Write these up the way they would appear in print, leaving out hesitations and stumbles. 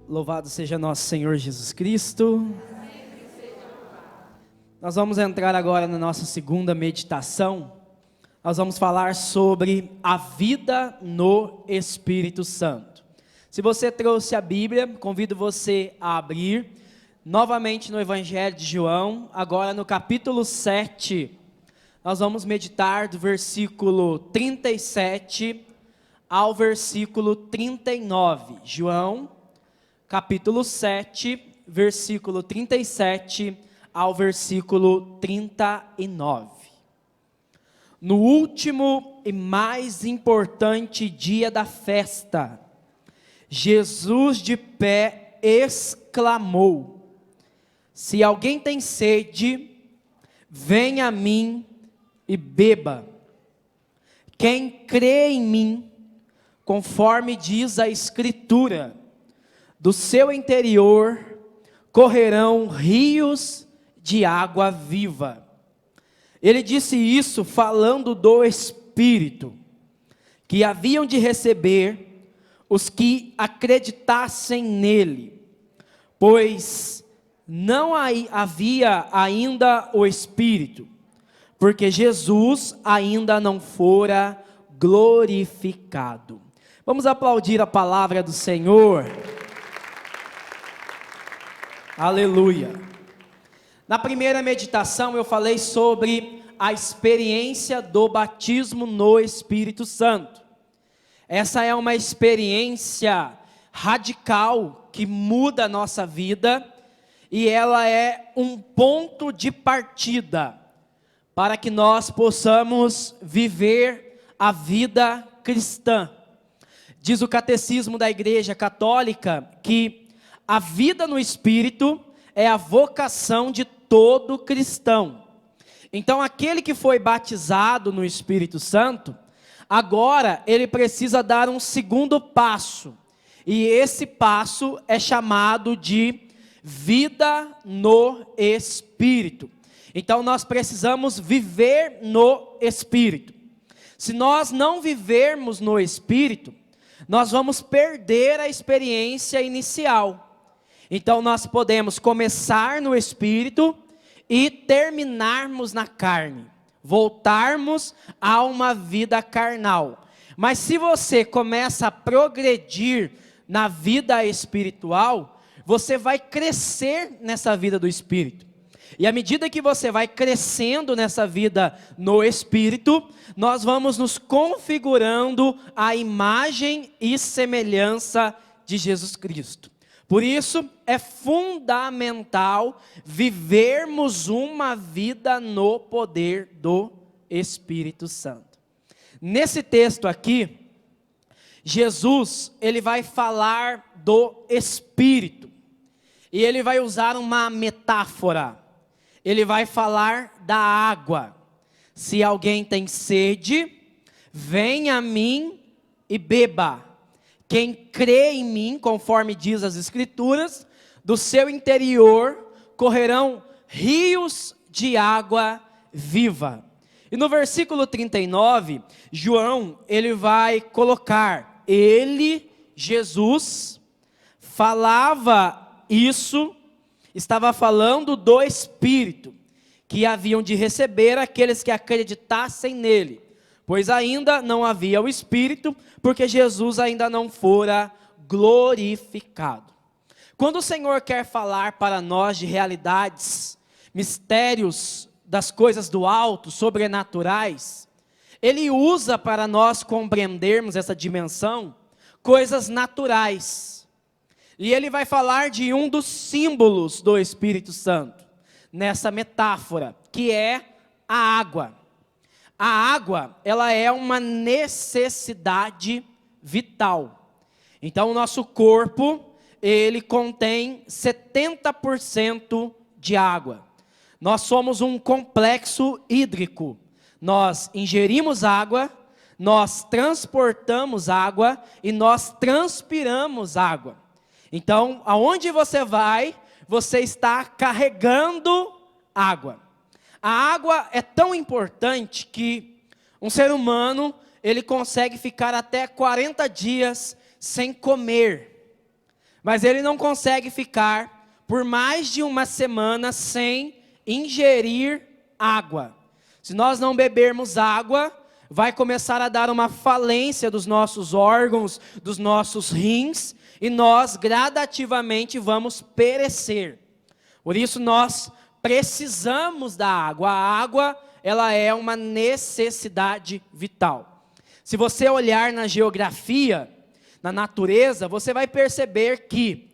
Louvado seja nosso Senhor Jesus Cristo. Nós vamos entrar agora na nossa segunda meditação. Nós vamos falar sobre a vida no Espírito Santo. Se você trouxe a Bíblia, convido você a abrir novamente no Evangelho de João, agora no capítulo 7. Nós vamos meditar do versículo 37 ao versículo 39. João, capítulo 7, versículo 37 ao versículo 39. No último e mais importante dia da festa, Jesus de pé exclamou: se alguém tem sede, venha a mim e beba. Quem crê em mim, conforme diz a Escritura, do seu interior correrão rios de água viva. Ele disse isso falando do Espírito, que haviam de receber os que acreditassem nele, pois não havia ainda o Espírito, porque Jesus ainda não fora glorificado. Vamos aplaudir a palavra do Senhor. Aleluia. Na primeira meditação eu falei sobre a experiência do batismo no Espírito Santo. Essa é uma experiência radical que muda a nossa vida e ela é um ponto de partida para que nós possamos viver a vida cristã. Diz o Catecismo da Igreja Católica que a vida no Espírito é a vocação de todo cristão. Então, aquele que foi batizado no Espírito Santo, agora ele precisa dar um segundo passo. E esse passo é chamado de vida no Espírito. Então, nós precisamos viver no Espírito. Se nós não vivermos no Espírito, nós vamos perder a experiência inicial. Então nós podemos começar no Espírito e terminarmos na carne, voltarmos a uma vida carnal. Mas se você começa a progredir na vida espiritual, você vai crescer nessa vida do Espírito. E à medida que você vai crescendo nessa vida no Espírito, nós vamos nos configurando à imagem e semelhança de Jesus Cristo. Por isso, é fundamental vivermos uma vida no poder do Espírito Santo. Nesse texto aqui, Jesus, ele vai falar do Espírito. E ele vai usar uma metáfora. Ele vai falar da água. Se alguém tem sede, venha a mim e beba. Quem crê em mim, conforme diz as Escrituras, do seu interior correrão rios de água viva. E no versículo 39, João, ele vai colocar, ele, Jesus, falava isso, estava falando do Espírito, que haviam de receber aqueles que acreditassem nele. Pois ainda não havia o Espírito, porque Jesus ainda não fora glorificado. Quando o Senhor quer falar para nós de realidades, mistérios das coisas do alto, sobrenaturais, Ele usa para nós compreendermos essa dimensão, coisas naturais. E Ele vai falar de um dos símbolos do Espírito Santo, nessa metáfora, que é a água. A água, ela é uma necessidade vital. Então, o nosso corpo, ele contém 70% de água. Nós somos um complexo hídrico. Nós ingerimos água, nós transportamos água e nós transpiramos água. Então, aonde você vai, você está carregando água. A água é tão importante que um ser humano, ele consegue ficar até 40 dias sem comer. mas ele não consegue ficar por mais de uma semana sem ingerir água. Se nós não bebermos água, vai começar a dar uma falência dos nossos órgãos, dos nossos rins, e nós gradativamente vamos perecer. Por isso nós precisamos da água. A água, ela é uma necessidade vital. Se você olhar na geografia, na natureza, você vai perceber que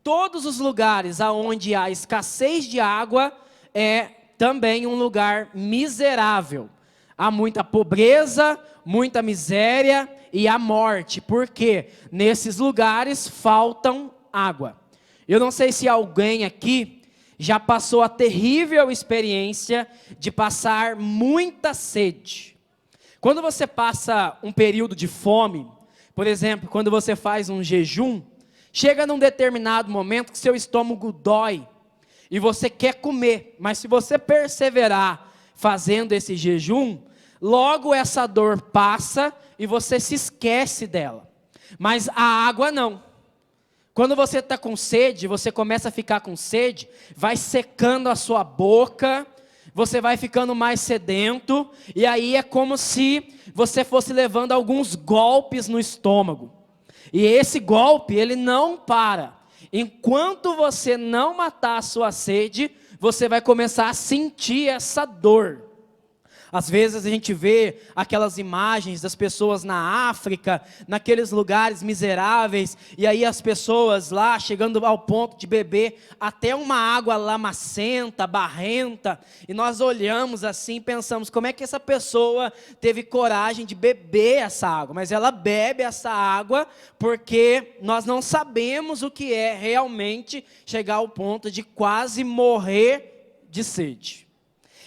todos os lugares onde há escassez de água é também um lugar miserável. Há muita pobreza, muita miséria e a morte, porque nesses lugares faltam água. Eu não sei se alguém aqui já passou a terrível experiência de passar muita sede. Quando você passa um período de fome, por exemplo, quando você faz um jejum, chega num determinado momento que seu estômago dói e você quer comer, mas se você perseverar fazendo esse jejum, logo essa dor passa e você se esquece dela. Mas a água não. Quando você está com sede, você começa a ficar com sede, vai secando a sua boca, você vai ficando mais sedento, e aí é como se você fosse levando alguns golpes no estômago. E esse golpe, ele não para. Enquanto você não matar a sua sede, você vai começar a sentir essa dor. Às vezes a gente vê aquelas imagens das pessoas na África, naqueles lugares miseráveis, e aí as pessoas lá chegando ao ponto de beber até uma água lamacenta, barrenta, e nós olhamos assim e pensamos, como é que essa pessoa teve coragem de beber essa água? Mas ela bebe essa água porque nós não sabemos o que é realmente chegar ao ponto de quase morrer de sede.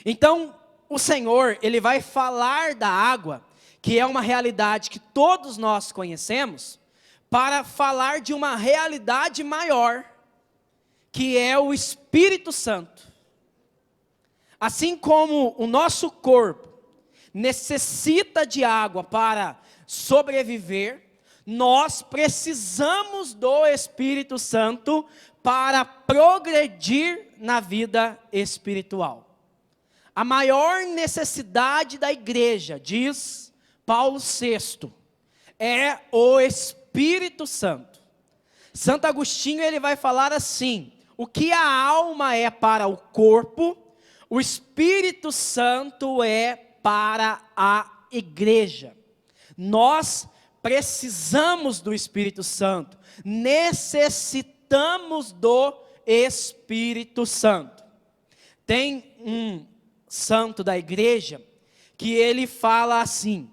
Então, o Senhor, Ele vai falar da água, que é uma realidade que todos nós conhecemos, para falar de uma realidade maior, que é o Espírito Santo. Assim como o nosso corpo necessita de água para sobreviver, nós precisamos do Espírito Santo para progredir na vida espiritual. A maior necessidade da igreja, diz Paulo VI, é o Espírito Santo. Santo Agostinho, ele vai falar assim: o que a alma é para o corpo, o Espírito Santo é para a igreja. Nós precisamos do Espírito Santo, necessitamos do Espírito Santo. Tem um santo da igreja que ele fala assim: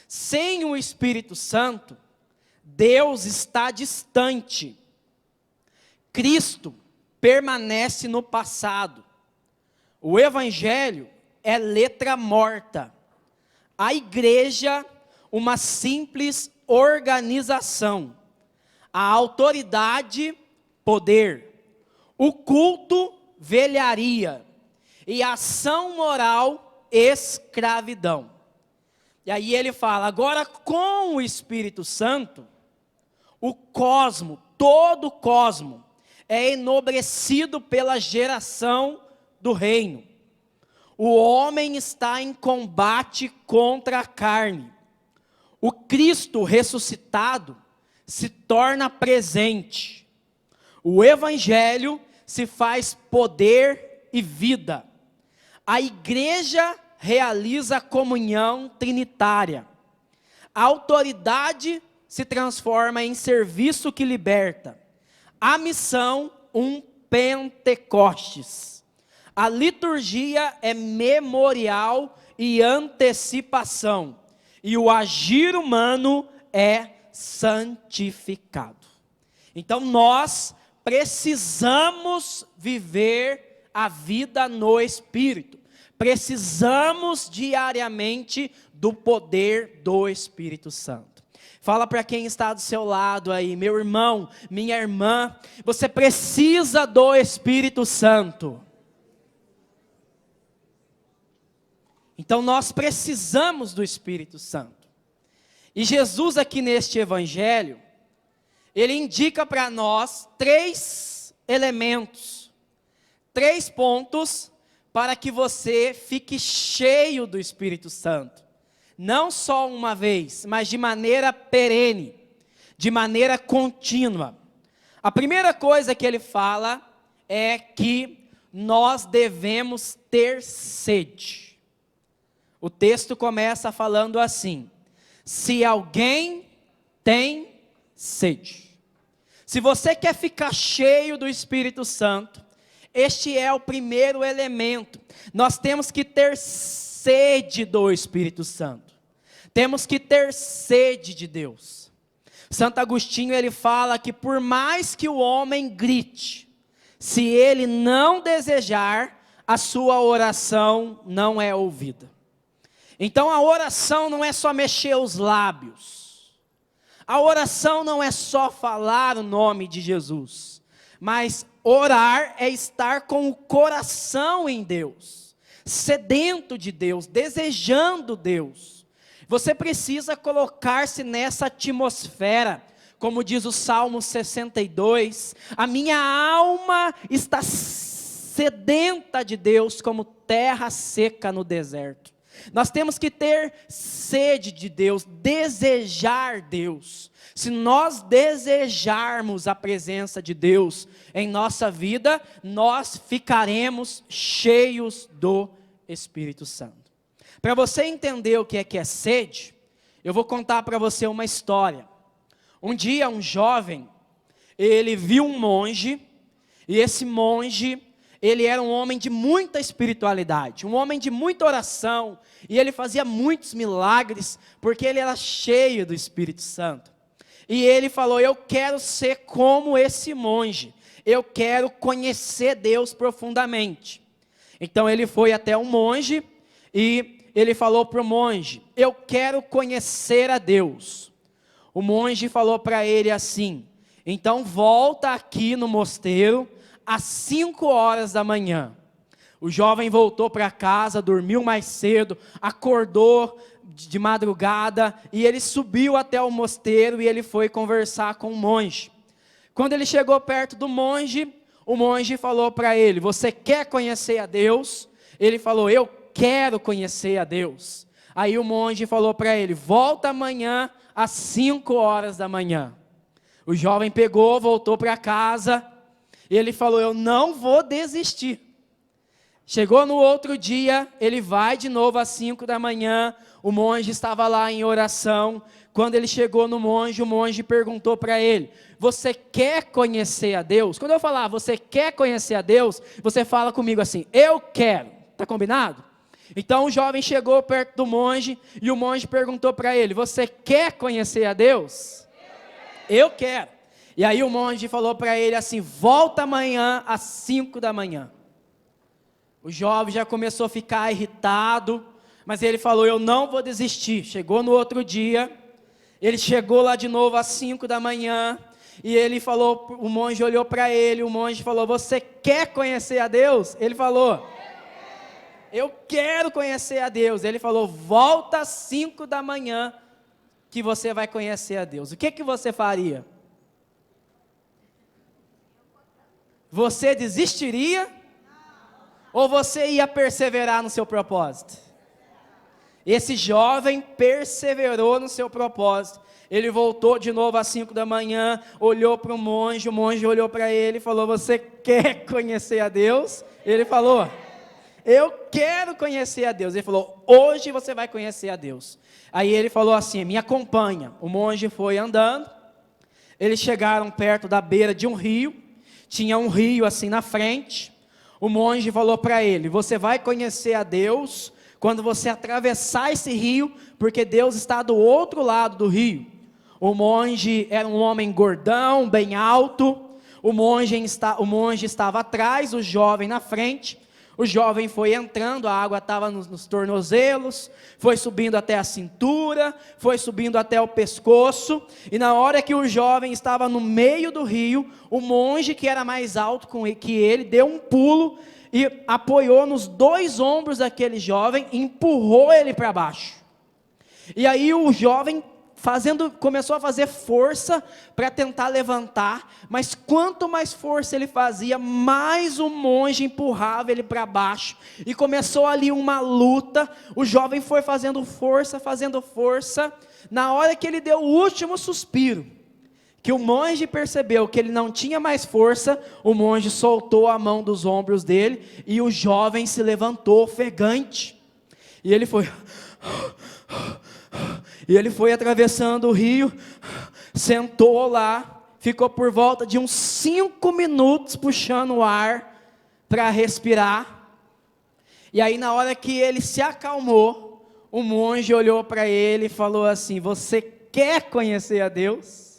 sem o Espírito Santo, Deus está distante, Cristo permanece no passado, o Evangelho é letra morta, a igreja uma simples organização, a autoridade, poder, o culto, velharia, e a ação moral, escravidão. E aí ele fala, agora com o Espírito Santo, o cosmo, todo o cosmo, é enobrecido pela geração do reino. O homem está em combate contra a carne. O Cristo ressuscitado se torna presente. O Evangelho se faz poder e vida. A igreja realiza a comunhão trinitária. A autoridade se transforma em serviço que liberta. A missão, um Pentecostes. A liturgia é memorial e antecipação. E o agir humano é santificado. Então nós precisamos viver a vida no Espírito. Precisamos diariamente do poder do Espírito Santo. Fala para quem está do seu lado aí, meu irmão, minha irmã, você precisa do Espírito Santo. Então nós precisamos do Espírito Santo. E Jesus aqui neste Evangelho, ele indica para nós 3 elementos, 3 pontos para que você fique cheio do Espírito Santo. Não só uma vez, mas de maneira perene, de maneira contínua. A primeira coisa que ele fala é que nós devemos ter sede. O texto começa falando assim: se alguém tem sede. Se você quer ficar cheio do Espírito Santo, este é o primeiro elemento. Nós temos que ter sede do Espírito Santo. Temos que ter sede de Deus. Santo Agostinho, ele fala que por mais que o homem grite, se ele não desejar, a sua oração não é ouvida. Então a oração não é só mexer os lábios. A oração não é só falar o nome de Jesus. Mas orar é estar com o coração em Deus, sedento de Deus, desejando Deus. Você precisa colocar-se nessa atmosfera, como diz o Salmo 62, a minha alma está sedenta de Deus como terra seca no deserto. Nós temos que ter sede de Deus, desejar Deus. Se nós desejarmos a presença de Deus em nossa vida, nós ficaremos cheios do Espírito Santo. Para você entender o que é sede, eu vou contar para você uma história. Um dia um jovem, ele viu um monge, e esse monge, ele era um homem de muita espiritualidade, um homem de muita oração, e ele fazia muitos milagres, porque ele era cheio do Espírito Santo. E ele falou: eu quero ser como esse monge, eu quero conhecer Deus profundamente. Então ele foi até um monge, e ele falou para o monge: eu quero conhecer a Deus. O monge falou para ele assim: então volta aqui no mosteiro, às 5 horas da manhã. O jovem voltou para casa, dormiu mais cedo, acordou de madrugada, e ele subiu até o mosteiro, e ele foi conversar com o monge. Quando ele chegou perto do monge, o monge falou para ele: você quer conhecer a Deus? Ele falou: eu quero conhecer a Deus. Aí o monge falou para ele: volta amanhã às 5 horas da manhã. O jovem pegou, voltou para casa, e ele falou: eu não vou desistir. Chegou no outro dia, ele vai de novo às 5 da manhã, o monge estava lá em oração. Quando ele chegou no monge, o monge perguntou para ele: você quer conhecer a Deus? Quando eu falar você quer conhecer a Deus, você fala comigo assim: eu quero. Está combinado? Então o jovem chegou perto do monge, e o monge perguntou para ele: você quer conhecer a Deus? Eu quero. E aí o monge falou para ele assim: volta amanhã às 5 da manhã. O jovem já começou a ficar irritado, mas ele falou: eu não vou desistir. Chegou no outro dia, ele chegou lá de novo às 5 da manhã, e ele falou, o monge olhou para ele, o monge falou: você quer conhecer a Deus? Ele falou: eu quero conhecer a Deus. Ele falou: volta às 5 da manhã, que você vai conhecer a Deus. O que você faria? Você desistiria? Ou você ia perseverar no seu propósito? Esse jovem perseverou no seu propósito. Ele voltou de novo às 5 da manhã, olhou para o monge olhou para ele e falou: você quer conhecer a Deus? Ele falou: eu quero conhecer a Deus. Ele falou: hoje você vai conhecer a Deus. Aí ele falou assim: me acompanha. O monge foi andando, eles chegaram perto da beira de um rio, tinha um rio assim na frente. O monge falou para ele: você vai conhecer a Deus quando você atravessar esse rio, porque Deus está do outro lado do rio. O monge era um homem gordão, bem alto. O monge estava atrás, o jovem na frente. O jovem foi entrando, a água estava nos tornozelos, foi subindo até a cintura, foi subindo até o pescoço, e na hora que o jovem estava no meio do rio, o monge, que era mais alto que ele, deu um pulo e apoiou nos 2 ombros daquele jovem e empurrou ele para baixo. E aí o jovem começou a fazer força para tentar levantar, mas quanto mais força ele fazia, mais o monge empurrava ele para baixo, e começou ali uma luta. O jovem foi fazendo força, na hora que ele deu o último suspiro, que o monge percebeu que ele não tinha mais força, o monge soltou a mão dos ombros dele, e o jovem se levantou ofegante, e ele foi atravessando o rio, sentou lá, ficou por volta de uns 5 minutos puxando o ar para respirar, e aí na hora que ele se acalmou, o monge olhou para ele e falou assim: você quer conhecer a Deus?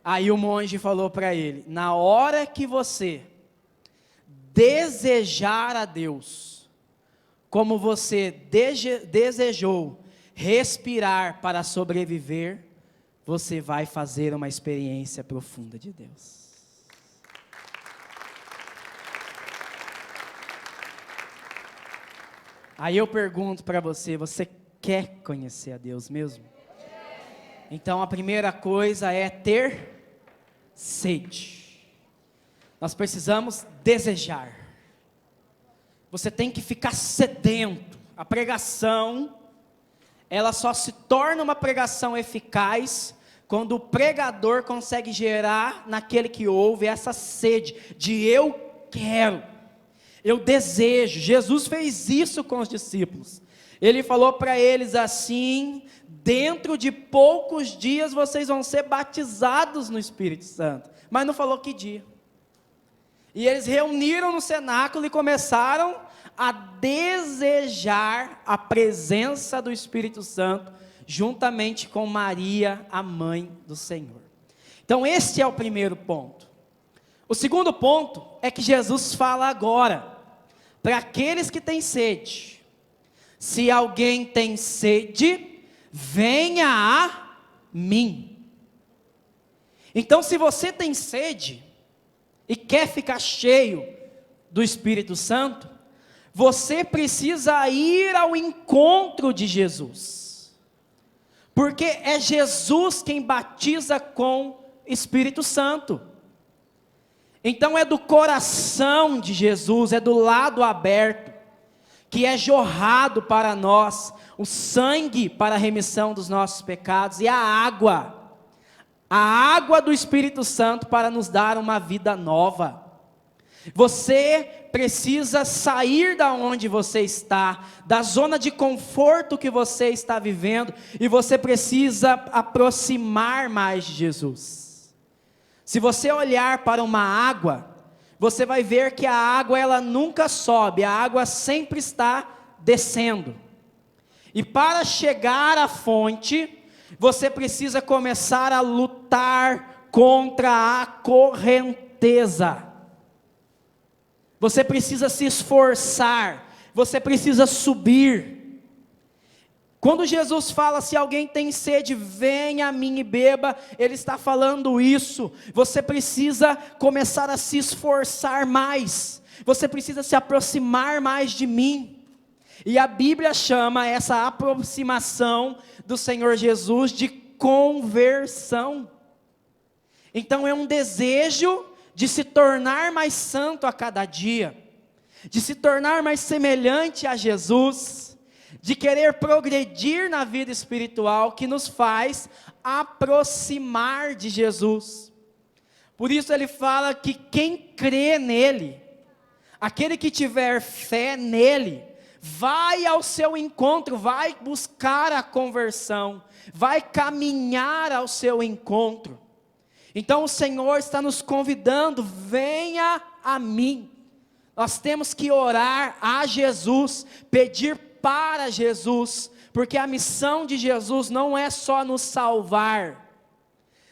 Aí o monge falou para ele: na hora que você desejar a Deus, como você desejou respirar para sobreviver, você vai fazer uma experiência profunda de Deus. Aí eu pergunto para você: você quer conhecer a Deus mesmo? Então a primeira coisa é ter sede. Nós precisamos desejar. Você tem que ficar sedento. A pregação, ela só se torna uma pregação eficaz quando o pregador consegue gerar naquele que ouve essa sede de eu quero, eu desejo. Jesus fez isso com os discípulos. Ele falou para eles assim: dentro de poucos dias vocês vão ser batizados no Espírito Santo. Mas não falou que dia. E eles reuniram no cenáculo e começaram a desejar a presença do Espírito Santo, juntamente com Maria, a mãe do Senhor. Então esse é o primeiro ponto. O segundo ponto é que Jesus fala agora para aqueles que têm sede: se alguém tem sede, venha a mim. Então, se você tem sede e quer ficar cheio do Espírito Santo, você precisa ir ao encontro de Jesus, porque é Jesus quem batiza com Espírito Santo. Então é do coração de Jesus, é do lado aberto, que é jorrado para nós o sangue para a remissão dos nossos pecados, e a água do Espírito Santo para nos dar uma vida nova. Você precisa sair da onde você está, da zona de conforto que você está vivendo, e você precisa aproximar mais de Jesus. Se você olhar para uma água, você vai ver que a água ela nunca sobe, a água sempre está descendo. E para chegar à fonte, você precisa começar a lutar contra a correnteza. Você precisa se esforçar, você precisa subir. Quando Jesus fala: se alguém tem sede, venha a mim e beba, Ele está falando isso. Você precisa começar a se esforçar mais, você precisa se aproximar mais de mim. E a Bíblia chama essa aproximação do Senhor Jesus de conversão. Então é um desejo de se tornar mais santo a cada dia, de se tornar mais semelhante a Jesus, de querer progredir na vida espiritual, que nos faz aproximar de Jesus. Por isso ele fala que quem crê nele, aquele que tiver fé nele, vai ao seu encontro, vai buscar a conversão, vai caminhar ao seu encontro. Então o Senhor está nos convidando: venha a mim. Nós temos que orar a Jesus, pedir para Jesus, porque a missão de Jesus não é só nos salvar,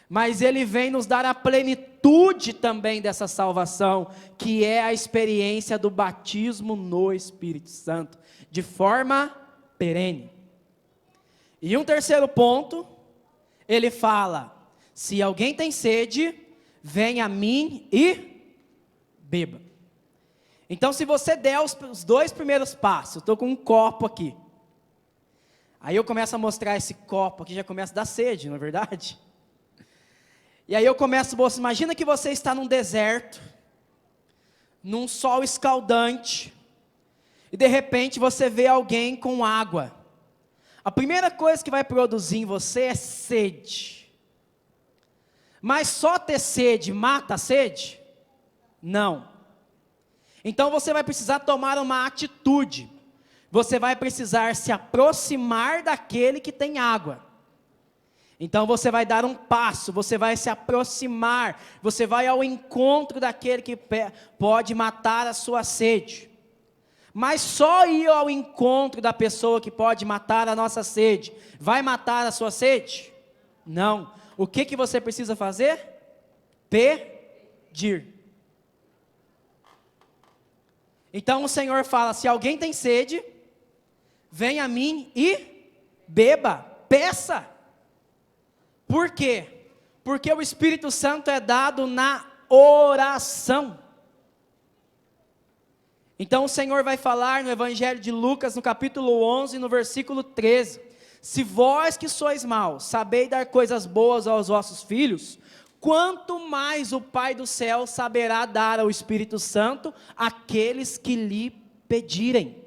mas Ele vem nos dar a plenitude também dessa salvação, que é a experiência do batismo no Espírito Santo, de forma perene. E um terceiro ponto, ele fala: se alguém tem sede, venha a mim e beba. Então se você der os 2 primeiros passos, eu estou com um copo aqui, Aí eu começo a mostrar esse copo aqui, já começa a dar sede, não é verdade? E aí eu começo, imagina que você está num deserto, num sol escaldante, e de repente você vê alguém com água. A primeira coisa que vai produzir em você é sede. Mas só ter sede mata a sede? Não. Então você vai precisar tomar uma atitude. Você vai precisar se aproximar daquele que tem água. Então você vai dar um passo, você vai se aproximar, você vai ao encontro daquele que pode matar a sua sede. Mas só ir ao encontro da pessoa que pode matar a nossa sede, vai matar a sua sede? Não. O que você precisa fazer? Pedir. Então o Senhor fala, se alguém tem sede, venha a mim e beba, peça. Por quê? Porque o Espírito Santo é dado na oração. Então o Senhor vai falar no Evangelho de Lucas, no capítulo 11, no versículo 13. Se vós que sois maus, sabeis dar coisas boas aos vossos filhos, quanto mais o Pai do céu saberá dar ao Espírito Santo àqueles que lhe pedirem.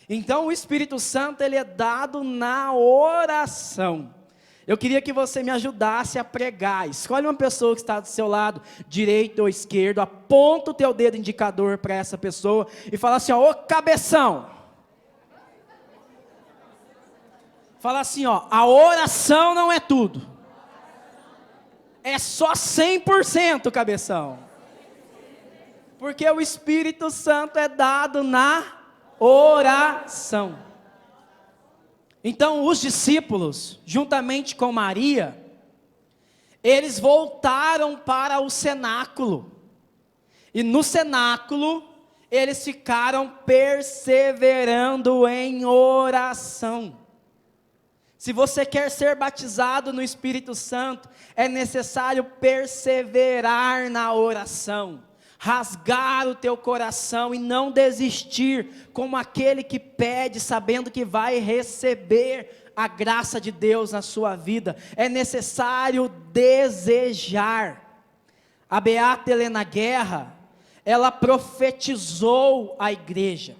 Então o Espírito Santo, ele é dado na oração. Eu queria que você me ajudasse a pregar. Escolhe uma pessoa que está do seu lado, direito ou esquerdo, aponta o teu dedo indicador para essa pessoa e fala assim, ó, ô cabeção. Fala assim, ó, a oração não é tudo. É só 100%, cabeção. Porque o Espírito Santo é dado na oração. Então os discípulos, juntamente com Maria, eles voltaram para o cenáculo. E no cenáculo, eles ficaram perseverando em oração. Se você quer ser batizado no Espírito Santo, é necessário perseverar na oração, rasgar o teu coração e não desistir, como aquele que pede, sabendo que vai receber a graça de Deus na sua vida. É necessário desejar. A beata Helena Guerra, ela profetizou a igreja,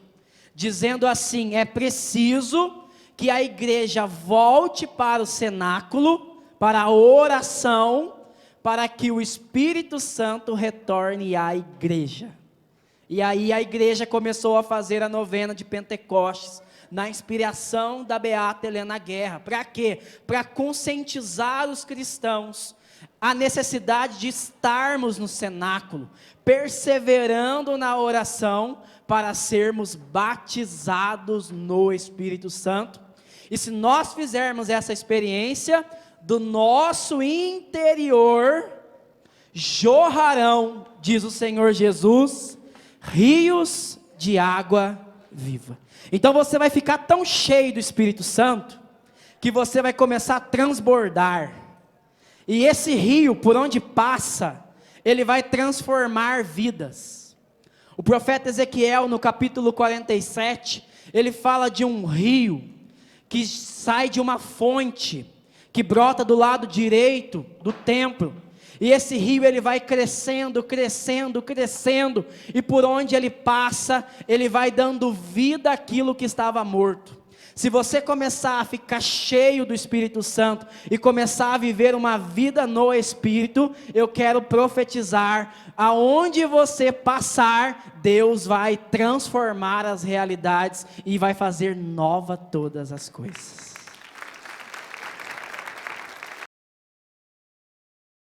dizendo assim, é preciso que a igreja volte para o cenáculo, para a oração, para que o Espírito Santo retorne à igreja. E aí a igreja começou a fazer a novena de Pentecostes, na inspiração da beata Helena Guerra. Para quê? Para conscientizar os cristãos a necessidade de estarmos no cenáculo, perseverando na oração, para sermos batizados no Espírito Santo. E se nós fizermos essa experiência, do nosso interior jorrarão, diz o Senhor Jesus, rios de água viva. Então você vai ficar tão cheio do Espírito Santo, que você vai começar a transbordar. E esse rio, por onde passa, ele vai transformar vidas. O profeta Ezequiel, no capítulo 47, ele fala de um rio, que sai de uma fonte, que brota do lado direito do templo, e esse rio ele vai crescendo, crescendo, crescendo, e por onde ele passa, ele vai dando vida àquilo que estava morto. Se você começar a ficar cheio do Espírito Santo, e começar a viver uma vida no Espírito, eu quero profetizar, aonde você passar, Deus vai transformar as realidades, e vai fazer nova todas as coisas.